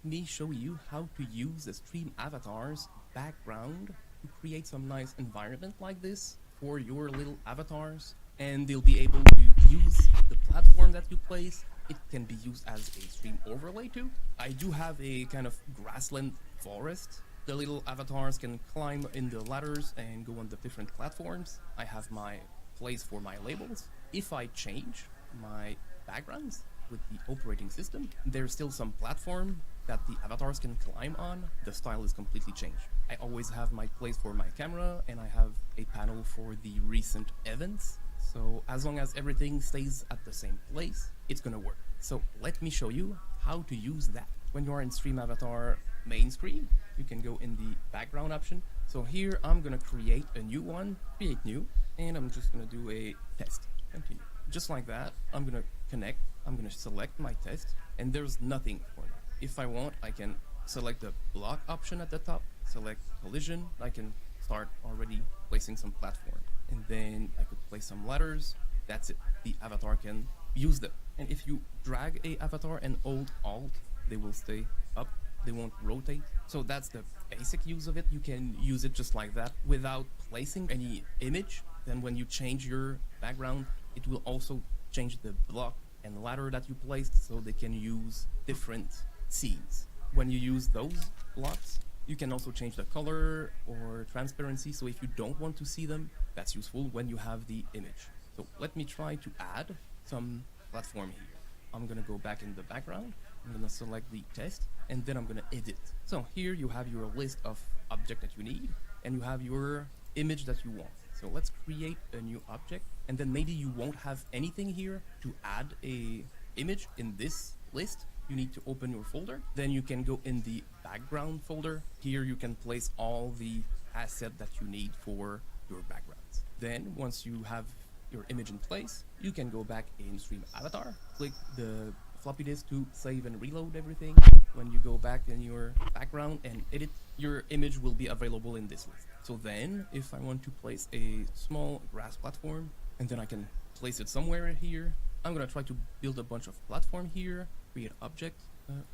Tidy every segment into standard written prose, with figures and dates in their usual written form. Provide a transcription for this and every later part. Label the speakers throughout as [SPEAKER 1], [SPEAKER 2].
[SPEAKER 1] me show you how to use the Stream Avatar's background to create some nice environment like this for your little avatars, and they'll be able to use the platform that you place. It can be used as a stream overlay too. I do have a kind of grassland forest. The little avatars can climb in the ladders and go on the different platforms. I have my place for my labels. If I change my backgrounds with the operating system, there's still some platform that the avatars can climb on. The style is completely changed. I always have my place for my camera, and I have a panel for the recent events. So as long as everything stays at the same place, it's gonna work. So let me show you how to use that. When you are in Stream Avatar main screen, you can go in the background option. So here I'm gonna create a new one, create new, and I'm just gonna do a test, continue. Just like that, I'm gonna connect, I'm gonna select my test, and there's nothing for me. If I want, I can select the block option at the top, select collision, I can start already placing some platform. And then I could place some letters, that's it. The avatar can use them. And if you drag a avatar and hold Alt, they will stay up, they won't rotate. So that's the basic use of it. You can use it just like that without placing any image. Then when you change your background, it will also change the block and ladder that you placed, so they can use different scenes. When you use those blocks, you can also change the color or transparency, so if you don't want to see them, that's useful when you have the image. So let me try to add some platform here. I'm gonna go back in the background, I'm gonna select the test, and then I'm gonna edit. So here you have your list of objects that you need, and you have your image that you want. So let's create a new object, and then maybe you won't have anything here to add a image in this list. You need to open your folder, then you can go in the background folder. Here you can place all the asset that you need for your backgrounds. Then once you have your image in place, you can go back in Stream Avatar, click the floppy disk to save and reload everything. When you go back in your background and edit, your image will be available in this list. So then if I want to place a small grass platform, and then I can place it somewhere here, I'm gonna try to build a bunch of platform here, create object,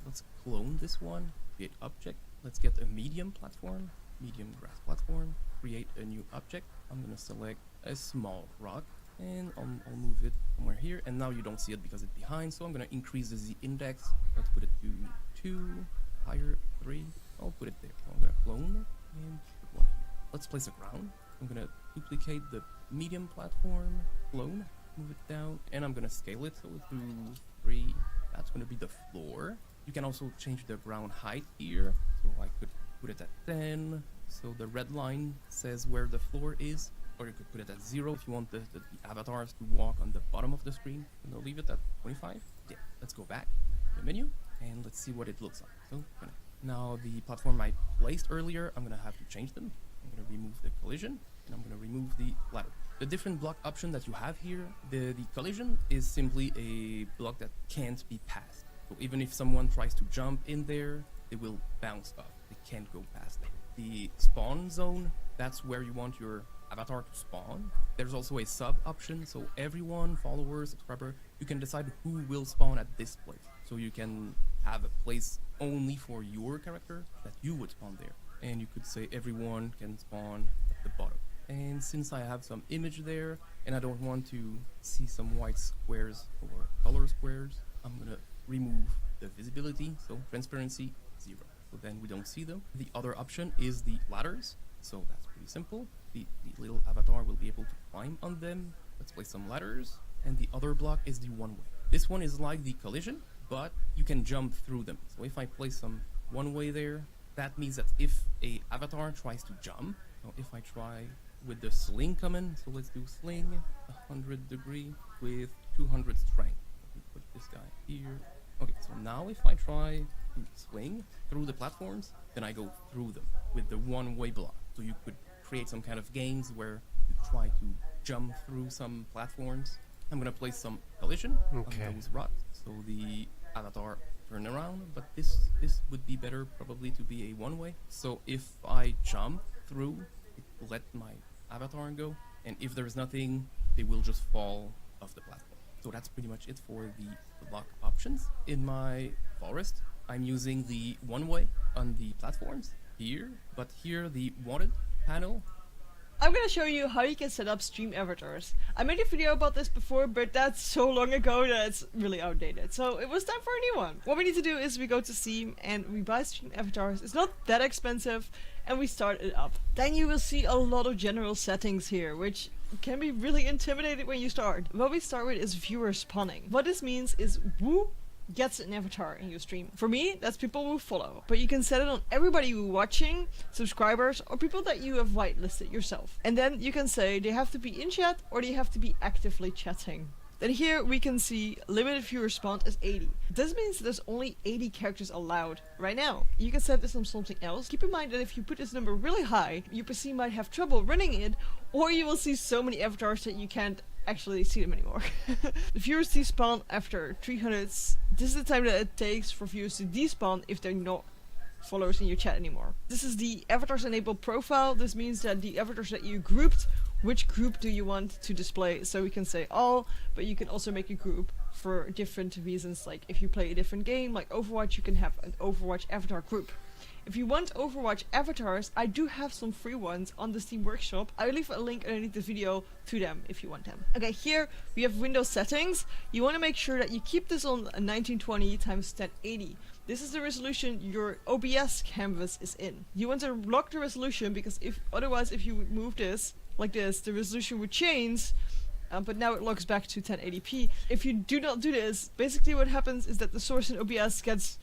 [SPEAKER 1] let's clone this one, create object, let's get a medium platform, medium grass platform, create a new object. I'm gonna select a small rock, and I'll move it somewhere here, and now you don't see it because it's behind, so I'm gonna increase the Z index. Let's put it to 2, higher 3, I'll put it there. So I'm gonna clone it and put one here. Let's place a ground. I'm gonna duplicate the medium platform, clone, move it down, and I'm gonna scale it, so 2, 3, that's gonna be the floor. You can also change the ground height here, so I could put it at 10, so the red line says where the floor is, or you could put it at 0 if you want the avatars to walk on the bottom of the screen. And I'll leave it at 25. Yeah, let's go back to the menu, and let's see what it looks like. So now the platform I placed earlier, I'm gonna have to change them. I'm gonna remove the collision, and I'm gonna remove the ladder. The different block option that you have here, the collision is simply a block that can't be passed. So even if someone tries to jump in there, they will bounce off. They can't go past it. The spawn zone, that's where you want your avatar to spawn. There's also a sub option, so everyone, follower, subscriber, you can decide who will spawn at this place. So you can have a place only for your character that you would spawn there. And you could say everyone can spawn at the bottom. And since I have some image there, and I don't want to see some white squares or color squares, I'm gonna remove the visibility, so transparency 0. So then we don't see them. The other option is the ladders, so that's pretty simple. The little avatar will be able to climb on them. Let's place some ladders, and the other block is the one way. This one is like the collision, but you can jump through them. So if I place some one way there, that means that if a avatar tries to jump, so if I try with the sling command, so let's do sling 100 degree with 200 strength. Let me put this guy here. Okay, so now if I try to swing through the platforms, then I go through them with the one-way block. So you could create some kind of games where you try to jump through some platforms. I'm gonna place some collision on those rocks, so the avatar turn around, but this would be better probably to be a one-way. So if I jump through, it will let my avatar go, and if there's nothing, they will just fall off the platform. So that's pretty much it for the block options. In my forest, I'm using the one way on the platforms here, but here the wanted panel.
[SPEAKER 2] I'm gonna show you how you can set up stream avatars. I made a video about this before, but that's so long ago that it's really outdated. So it was time for a new one. What we need to do is we go to Steam and we buy stream avatars. It's not that expensive, and we start it up. Then you will see a lot of general settings here, which can be really intimidating when you start. What we start with is viewer spawning. What this means is who gets an avatar in your stream. For me, that's people who follow. But you can set it on everybody who's watching, subscribers, or people that you have whitelisted yourself. And then you can say they have to be in chat or they have to be actively chatting. Then here we can see limited viewer spawn is 80. This means there's only 80 characters allowed right now. You can set this on something else. Keep in mind that if you put this number really high, your PC might have trouble running it, or you will see so many avatars that you can't actually see them anymore. The viewers despawn after 300. This is the time that it takes for viewers to despawn if they're not followers in your chat anymore. This is the avatars enabled profile. This means that the avatars that you grouped, which group do you want to display? So we can say all, but you can also make a group for different reasons. Like if you play a different game, like Overwatch, you can have an Overwatch avatar group. If you want Overwatch avatars, I do have some free ones on the Steam Workshop. I will leave a link underneath the video to them if you want them. Okay, here we have Windows settings. You want to make sure that you keep this on 1920 times 1080. This is the resolution your OBS canvas is in. You want to lock the resolution because otherwise if you would move this like this, the resolution would change. But now it locks back to 1080p. If you do not do this, basically what happens is that the source in OBS gets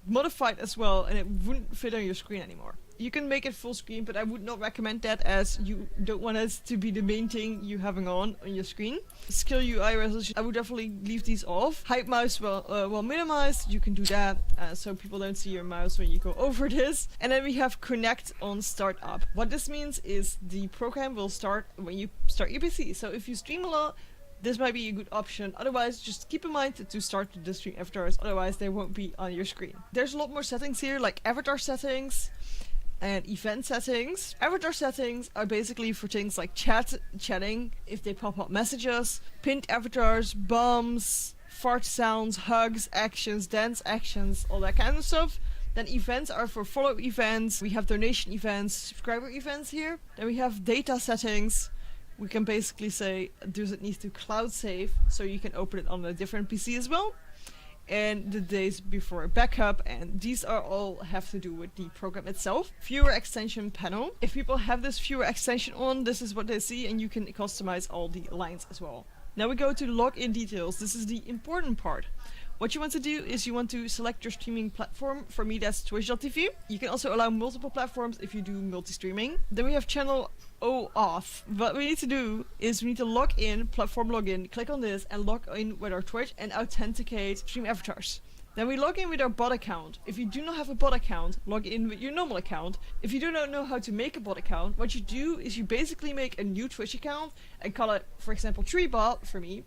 [SPEAKER 2] modified as well and it wouldn't fit on your screen anymore. You can make it full screen, but I would not recommend that as you don't want it to be the main thing you having on your screen. Scale UI resolution, I would definitely leave these off. Hide mouse well minimized, you can do that so people don't see your mouse when you go over this. And then we have connect on startup. What this means is the program will start when you start your PC. So if you stream a lot, this might be a good option. Otherwise, just keep in mind to start the stream avatars, otherwise they won't be on your screen. There's a lot more settings here, like avatar settings and event settings. Avatar settings are basically for things like chatting, if they pop up messages, pinned avatars, bombs, fart sounds, hugs, actions, dance actions, all that kind of stuff. Then events are for follow events, we have donation events, subscriber events here. Then we have data settings. We can basically say, does it need to cloud save, so you can open it on a different PC as well. And the days before backup, and these are all have to do with the program itself. Viewer extension panel. If people have this viewer extension on, this is what they see, and you can customize all the lines as well. Now we go to login details. This is the important part. What you want to do is you want to select your streaming platform. For me, that's Twitch.tv. You can also allow multiple platforms if you do multi-streaming. Then we have channel OAuth. What we need to do is we need to log in, platform login, click on this and log in with our Twitch and authenticate stream avatars. Then we log in with our bot account. If you do not have a bot account, log in with your normal account. If you do not know how to make a bot account, what you do is you basically make a new Twitch account and call it, for example, TreeBot for me.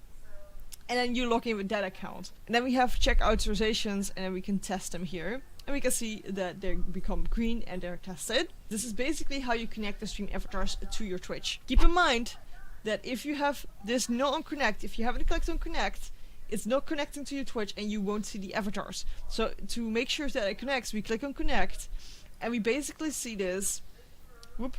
[SPEAKER 2] And then you log in with that account. And then we have check authorizations and then we can test them here. And we can see that they become green and they're tested. This is basically how you connect the stream avatars to your Twitch. Keep in mind that if you have this not on connect, if you haven't clicked on connect, it's not connecting to your Twitch and you won't see the avatars. So to make sure that it connects, we click on connect and we basically see this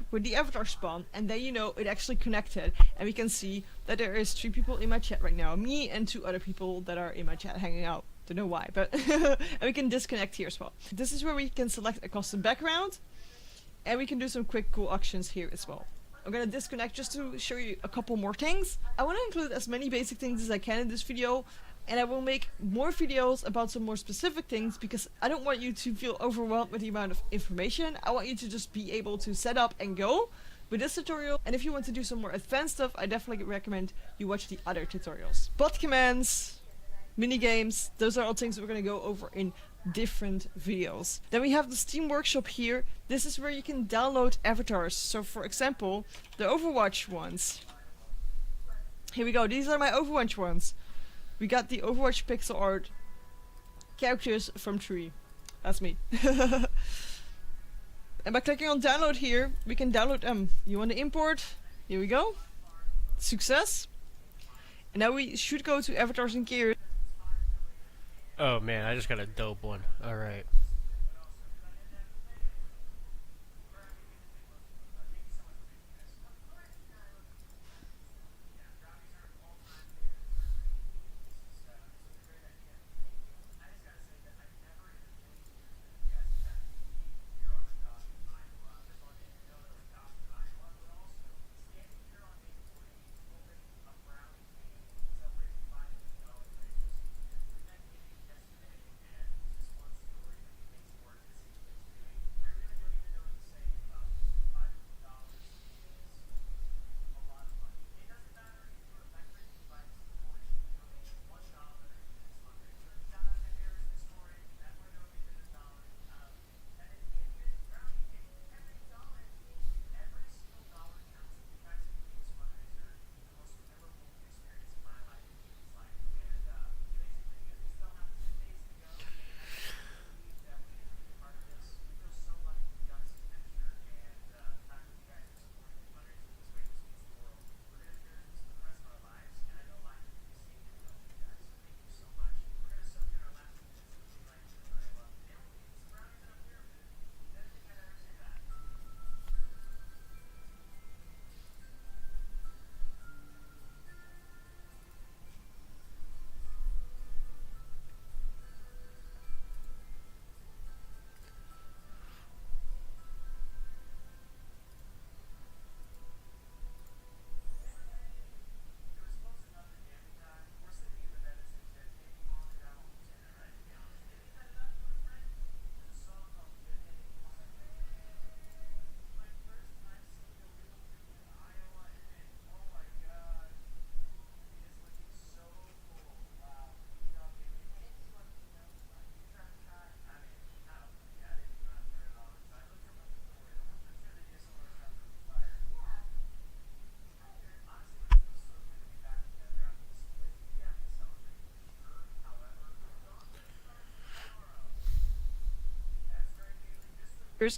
[SPEAKER 2] with the avatar spawn, and then you know it actually connected, and we can see that there is 3 people in my chat right now, me and 2 other people that are in my chat hanging out. Don't know why, but and we can disconnect here as well. This is where we can select a custom background, and we can do some quick cool actions here as well. I'm gonna disconnect just to show you a couple more things. I want to include as many basic things as I can in this video, and I will make more videos about some more specific things because I don't want you to feel overwhelmed with the amount of information. I want you to just be able to set up and go with this tutorial. And if you want to do some more advanced stuff, I definitely recommend you watch the other tutorials. Bot commands, mini games, those are all things that we're going to go over in different videos. Then we have the Steam Workshop here. This is where you can download avatars. So for example, the Overwatch ones. Here we go, these are my Overwatch ones. We got the Overwatch pixel art characters from Tree. That's me. And by clicking on download here, we can download them. You want to import? Here we go. Success. And now we should go to avatars and gear.
[SPEAKER 3] Oh man, I just got a dope one. Alright.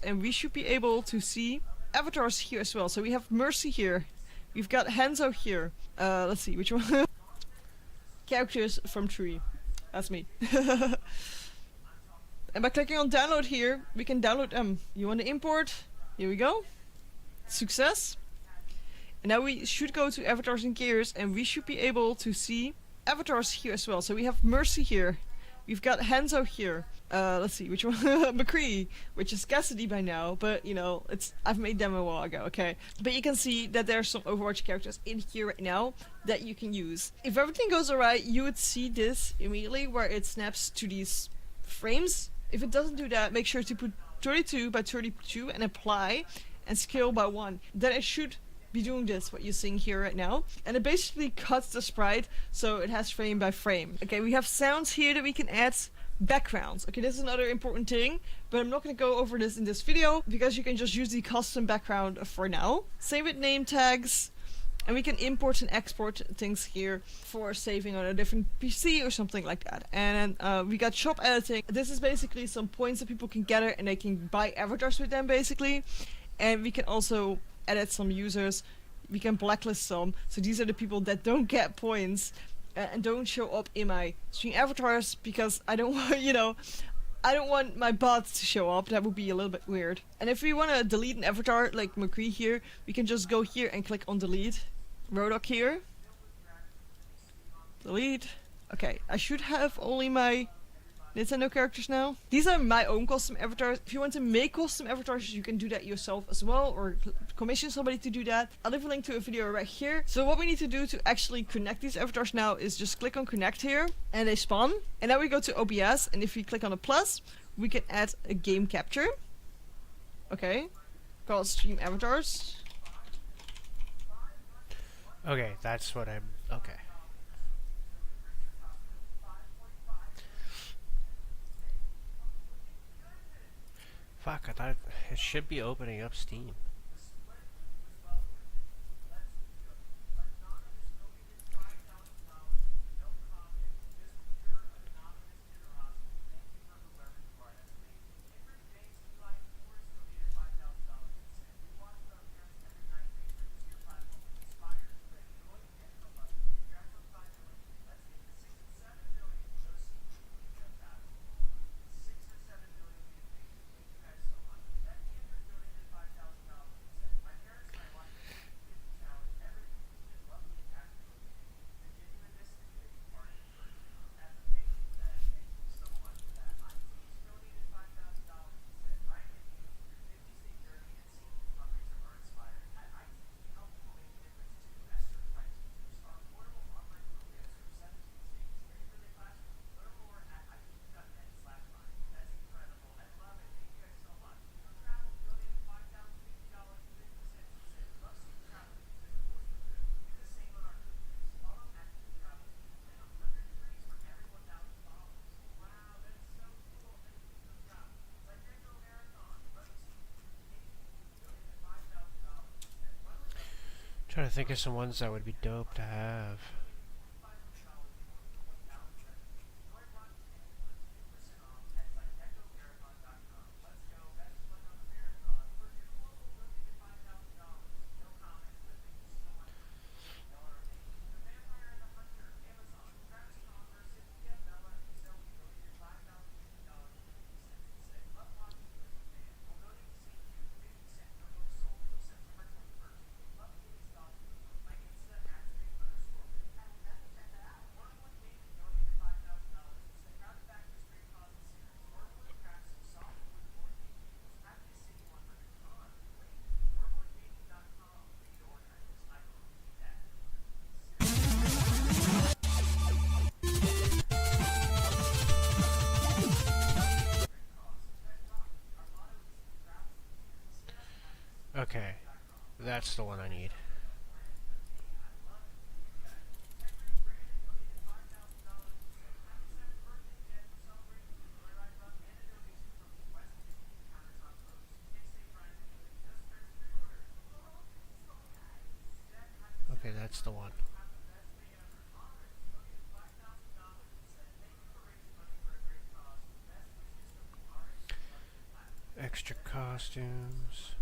[SPEAKER 2] And we should be able to see avatars here as well. So we have Mercy here. We've got Hanzo here. Let's see, which one? Characters from Tree. That's me. And by clicking on download here, we can download them. You want to import? Here we go. Success. And now we should go to avatars and gears, and we should be able to see avatars here as well. So we have Mercy here. We've got Hanzo here. Let's see, which one? McCree, which is Cassidy by now, but you know, I've made them a while ago, okay? But you can see that there's some Overwatch characters in here right now that you can use. If everything goes alright, you would see this immediately where it snaps to these frames. If it doesn't do that, make sure to put 32 by 32 and apply and scale by 1. Then it should be doing this, what you're seeing here right now. And it basically cuts the sprite so it has frame by frame. Okay, we have sounds here that we can add. Backgrounds. Okay, this is another important thing, but I'm not going to go over this in this video because you can just use the custom background for now. Same with name tags, and we can import and export things here for saving on a different PC or something like that. And we got shop editing. This is basically some points that people can gather and they can buy avatars with them basically. And we can also edit some users. We can blacklist some. So these are the people that don't get points and don't show up in my stream avatars because I don't want, you know, I don't want my bots to show up. That would be a little bit weird. And if we want to delete an avatar like McCree here, we can just go here and click on delete. Rodok here. Delete. Okay, I should have only my Nintendo characters now. These are my own custom avatars. If you want to make custom avatars, you can do that yourself as well, or commission somebody to do that. I'll leave a link to a video right here. So what we need to do to actually connect these avatars now is just click on connect here, and they spawn. And now we go to OBS, and if we click on a plus, we can add a game capture. Okay, called stream avatars.
[SPEAKER 3] Okay, that's what I'm... Okay. Fuck, I thought it should be opening up Steam. Trying to think of some ones that would be dope to have. Okay, that's the one I need. Okay, that's the one. Extra costumes.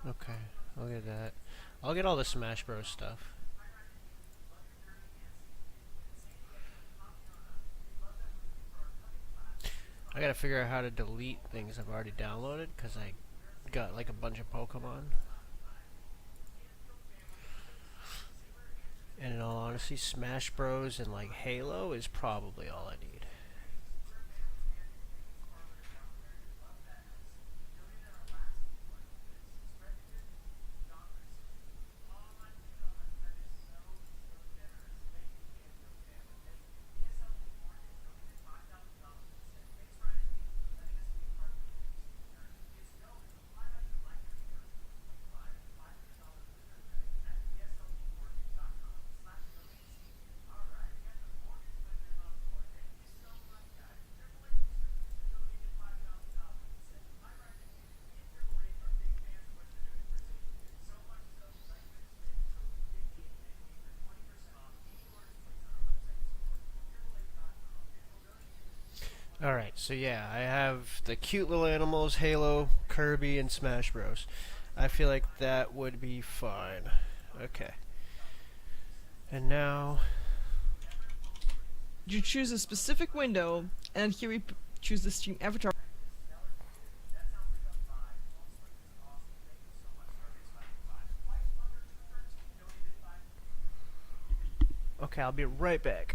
[SPEAKER 3] Okay, I'll get that. I'll get all the Smash Bros stuff. I gotta figure out how to delete things I've already downloaded because I got like a bunch of Pokemon. And in all honesty, Smash Bros and like Halo is probably all I need. Alright, so yeah, I have the cute little animals, Halo, Kirby, and Smash Bros. I feel like that would be fine. Okay. And now...
[SPEAKER 2] You choose a specific window, and here we choose the stream avatar.
[SPEAKER 3] Okay, I'll be right back.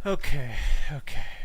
[SPEAKER 3] Okay, okay.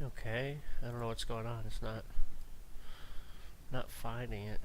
[SPEAKER 3] Okay, I don't know what's going on. It's not finding it.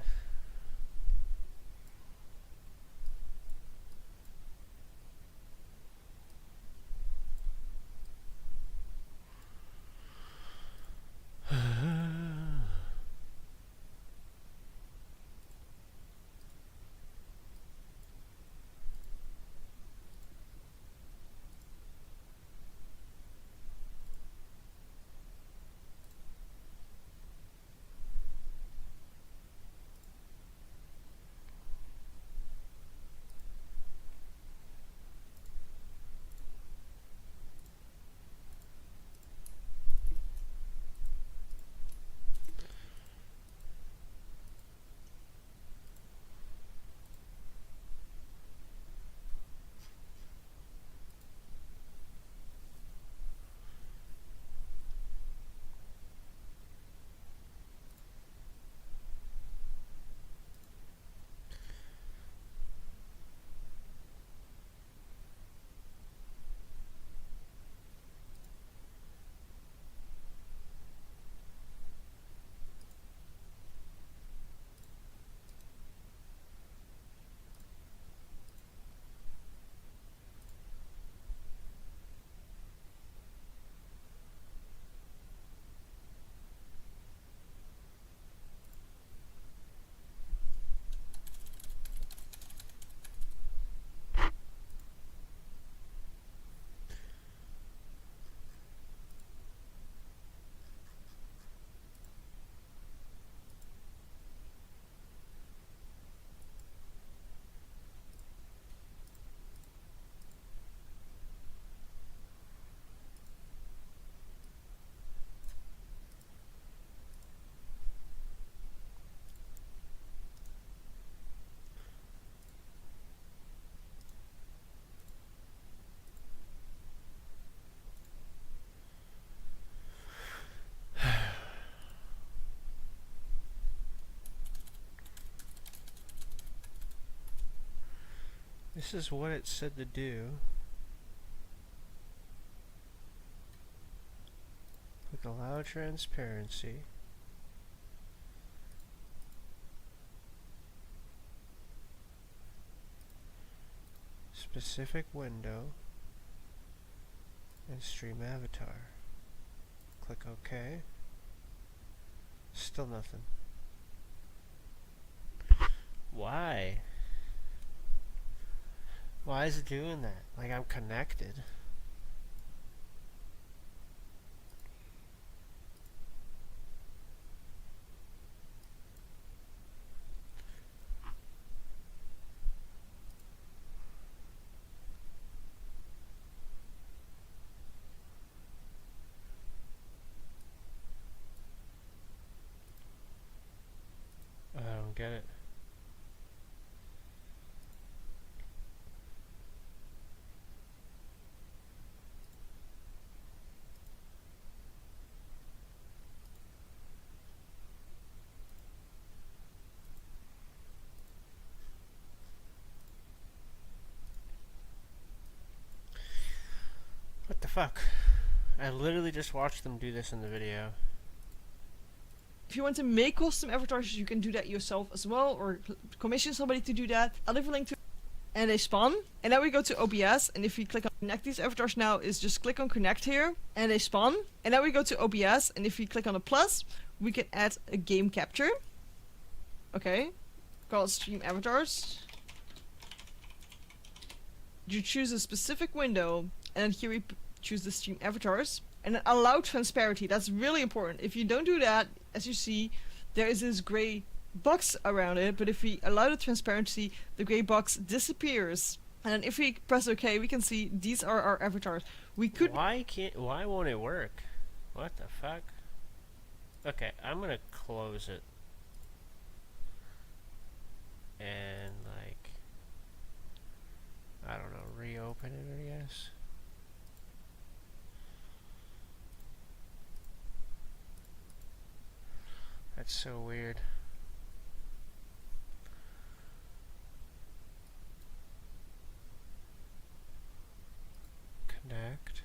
[SPEAKER 3] This is what it said to do. Click allow transparency. Specific window. And stream avatar. Click OK. Still nothing. Why? Why is it doing that? Like I'm connected. I don't get it. What the fuck? I literally just watched them do this in the video.
[SPEAKER 2] If you want to make custom avatars, you can do that yourself as well, or commission somebody to do that. I'll leave a link to, and they spawn. And now we go to OBS, and if you click on connect these avatars now, is just click on connect here, and they spawn. And now we go to OBS, and if you click on the plus, we can add a game capture. Okay, called stream avatars. You choose a specific window, and then here we choose the stream avatars. And then allow transparency, that's really important. If you don't do that, as you see, there is this gray box around it, but if we allow the transparency, the gray box disappears. And then if we press OK, we can see these are our avatars. We could...
[SPEAKER 3] Why won't it work? What the fuck? Okay, I'm gonna close it. And like, I don't know, reopen it, I guess. That's so weird. Connect.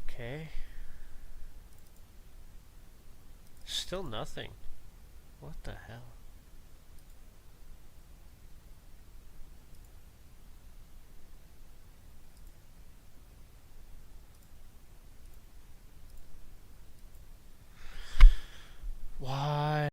[SPEAKER 3] Okay. Still nothing. What the hell?